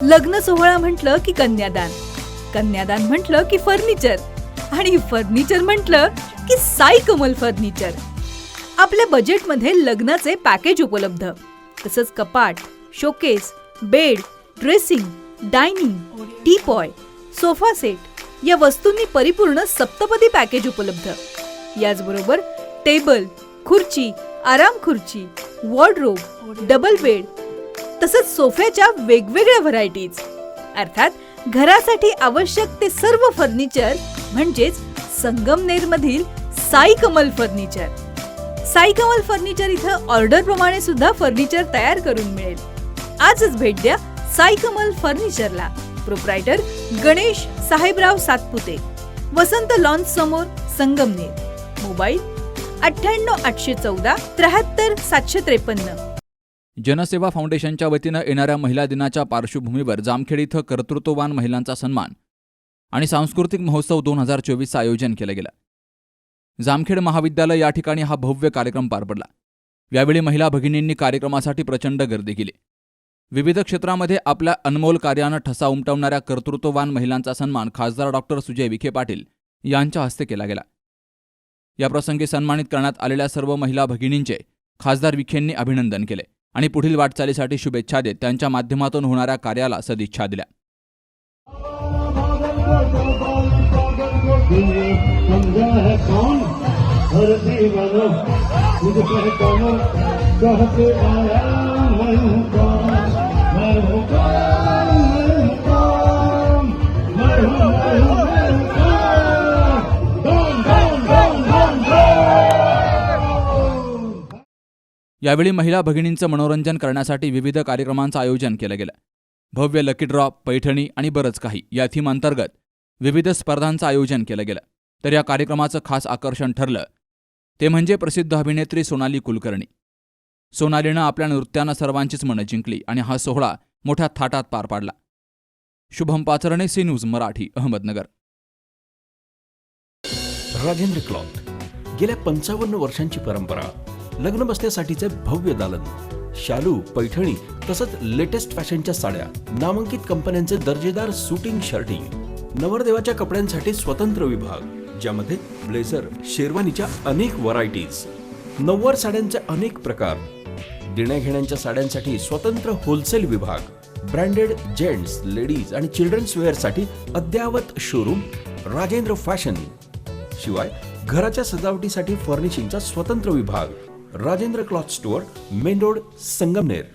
लग्न सोहळा म्हटलं की कन्यादान, कन्यादान म्हटलं की फर्निचर आणि फर्निचर म्हटलं की साई कमल फर्निचर. आपल्या बजेटमध्ये लग्नाचे पॅकेज उपलब्ध, तसंच कपाट, showcase, bed, dressing, dining, teapoy, sofa set या वस्तूंनी परिपूर्ण सप्तपदी पॅकेज उपलब्ध. याचबरोबर टेबल, खुर्ची, आराम खुर्ची, वॉर्डरोब, डबल बेड तसंच सोफ्याच्या वेगवेगळ्या व्हरायटीज. अर्थात घरासाठी आवश्यक ते सर्व फर्निचर म्हणजेच संगमनेरमधील साई कमल फर्निचर. साई कमल फर्निचर इथं ऑर्डर प्रमाणे सुद्धा फर्निचर तयार करून मिळेल. आजच भेट द्या साई कमल फर्निचरला. प्रोप्रायटर गणेश साहेबराव सातपुते, वसंत लॉन्च समोर, संगमनेर. मोबाईल 98 814 73 753. जनसेवा फाउंडेशनच्या वतीनं येणाऱ्या महिला दिनाच्या पार्श्वभूमीवर जामखेड इथं कर्तृत्ववान महिलांचा सन्मान आणि सांस्कृतिक महोत्सव 2024चं आयोजन केलं गेलं. जामखेड महाविद्यालय या ठिकाणी हा भव्य कार्यक्रम पार पडला. यावेळी महिला भगिनींनी कार्यक्रमासाठी प्रचंड गर्दी केली. विविध क्षेत्रामध्ये आपल्या अनमोल कार्यानं ठसा उमटवणाऱ्या कर्तृत्ववान महिलांचा सन्मान खासदार डॉक्टर सुजय विखे पाटील यांच्या हस्ते केला गेला. याप्रसंगी सन्मानित करण्यात आलेल्या सर्व महिला भगिनींचे खासदार विखेंनी अभिनंदन केले आणि पुढील वाटचालीसाठी शुभेच्छा देत त्यांच्या माध्यमातून होणाऱ्या कार्याला सदिच्छा दिल्या. यावेळी महिला भगिनींचं मनोरंजन करण्यासाठी विविध कार्यक्रमांचं आयोजन केलं गेलं. भव्य लकी ड्रॉ, पैठणी आणि बरंच काही या थीम अंतर्गत विविध स्पर्धांचं आयोजन केलं गेलं. तर या कार्यक्रमाचं खास आकर्षण ठरलं ते म्हणजे प्रसिद्ध अभिनेत्री सोनाली कुलकर्णी. सोनालीनं आपल्या नृत्यानं सर्वांचीच मनं जिंकली आणि हा सोहळा मोठ्या थाटात पार पाडला. Shubham Pacharne, C news Marathi, Ahmednagar. Rajendra cloth, गेल्या 55 वर्षांची परंपरा. लग्न बसण्यासाठीचे भव्य दालन, शालू, पैठणी तसंच लेटेस्ट फॅशनच्या साड्या, नामांकित कंपन्यांचे दर्जेदार सुटिंग शर्टिंग, नवरदेवाच्या कपड्यांसाठी स्वतंत्र विभाग ज्यामध्ये ब्लेझर, शेरवानीच्या अनेक व्हरायटीज, नऊवार साड्यांचे अनेक प्रकार, देण्याघेण्यांच्या साड्यांसाठी स्वतंत्र होलसेल विभाग, ब्रँडेड जेंट्स, लेडीज आणि चिल्ड्रन्स वेअरसाठी अद्ययावत शोरूम राजेंद्र फॅशन. शिवाय घराच्या सजावटीसाठी फर्निशिंगचा स्वतंत्र विभाग Rajendra cloth store, main road, Sangamner.